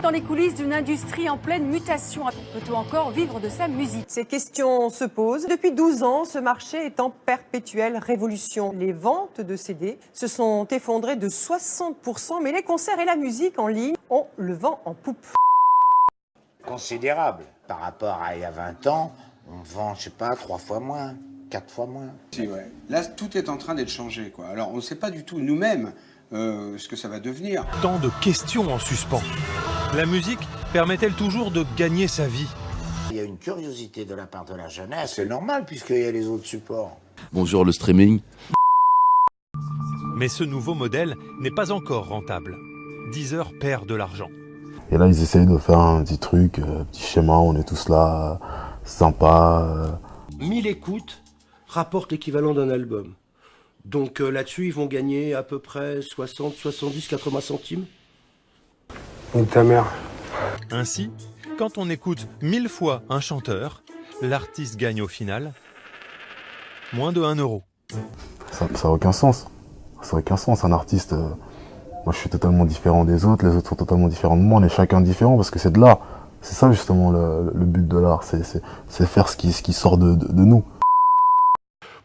Dans les coulisses d'une industrie en pleine mutation, peut-on encore vivre de sa musique? Ces questions se posent. Depuis 12 ans, ce marché est en perpétuelle révolution. Les ventes de CD se sont effondrées de 60%, mais les concerts et la musique en ligne ont le vent en poupe. Considérable. Par rapport à il y a 20 ans, on vend, je sais pas, 3 fois moins, 4 fois moins. Si, ouais. Là, tout est en train d'être changé, quoi. Alors, on ne sait pas du tout nous-mêmes ce que ça va devenir. Tant de questions en suspens. La musique permet-elle toujours de gagner sa vie? Il y a une curiosité de la part de la jeunesse, c'est normal puisqu'il y a les autres supports. Bonjour le streaming. Mais ce nouveau modèle n'est pas encore rentable. Deezer perd de l'argent. Et là, ils essayent de faire un petit truc, petit schéma, on est tous là, sympa. 1000 écoutes rapportent l'équivalent d'un album. Donc là-dessus, ils vont gagner à peu près 60, 70, 80 centimes. Ou ta mère. Ainsi, quand on écoute 1000 fois un chanteur, l'artiste gagne au final moins de 1 euro. Ça n'a aucun sens. Ça n'a aucun sens. Un artiste, moi je suis totalement différent des autres, les autres sont totalement différents de moi, on est chacun différent parce que c'est de l'art. C'est ça justement le but de l'art, c'est faire ce qui sort de nous.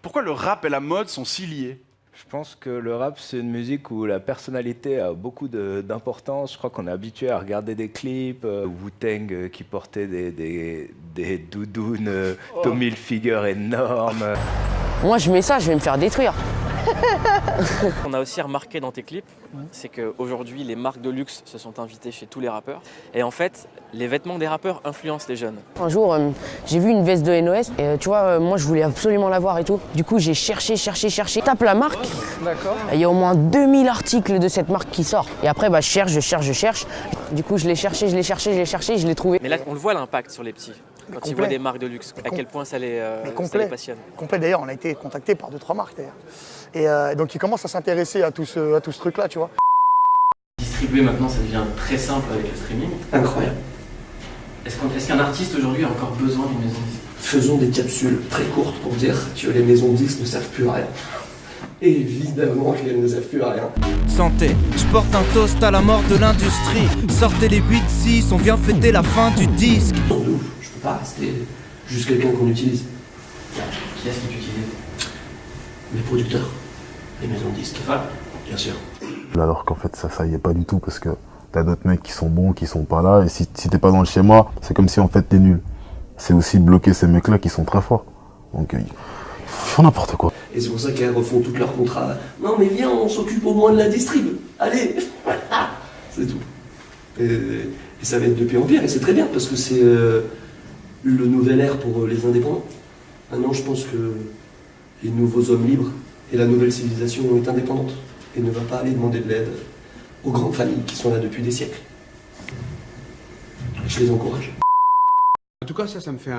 Pourquoi le rap et la mode sont si liés? Je pense que le rap, c'est une musique où la personnalité a beaucoup d'importance. Je crois qu'on est habitué à regarder des clips, Wu-Tang qui portait des doudounes, Tommy Hilfiger énormes. Moi, je mets ça, je vais me faire détruire. On a aussi remarqué dans tes clips, c'est qu'aujourd'hui, les marques de luxe se sont invitées chez tous les rappeurs. Et en fait, les vêtements des rappeurs influencent les jeunes. Un jour, j'ai vu une veste de NOS et tu vois, moi je voulais absolument l'avoir et tout. Du coup, j'ai cherché. Tape la marque. D'accord. Il y a au moins 2000 articles de cette marque qui sortent. Et après, je cherche. Du coup, je l'ai cherché, je l'ai trouvé. Mais là, on le voit l'impact sur les petits. Quand ils voient des marques de luxe, à quel point ça les passionne. Complet d'ailleurs, on a été contacté par 2-3 marques d'ailleurs. Et donc ils commencent à s'intéresser à tout ce truc-là, tu vois. Distribuer maintenant, ça devient très simple avec le streaming. Incroyable. Est-ce qu'un artiste aujourd'hui a encore besoin d'une maison de disques? Faisons des capsules très courtes pour dire que les maisons de disques ne servent plus à rien. Évidemment qu'elles ne servent plus à rien. Santé, je porte un toast à la mort de l'industrie. Sortez les 8-6, on vient fêter la fin du disque. Je peux pas rester juste quelqu'un qu'on utilise. Qui est-ce que tu utilises? Les producteurs, les maisons de disques. Bien sûr. Alors qu'en fait ça y est pas du tout parce que t'as d'autres mecs qui sont bons, qui sont pas là, et si t'es pas dans le schéma, c'est comme si en fait t'es nul. C'est aussi bloquer ces mecs-là qui sont très forts. Donc ils font n'importe quoi. Et c'est pour ça qu'elles refont tous leurs contrats. Non mais viens, on s'occupe au moins de la distrib. Allez. C'est tout. Et ça va être de pire en pire, et c'est très bien parce que c'est le nouvel ère pour les indépendants. Maintenant je pense que les nouveaux hommes libres et la nouvelle civilisation est indépendante et ne va pas aller demander de l'aide aux grandes familles qui sont là depuis des siècles. Je les encourage. En tout cas, ça me fait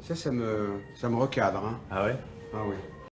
ça me recadre. Hein. Ah ouais? Ah ouais.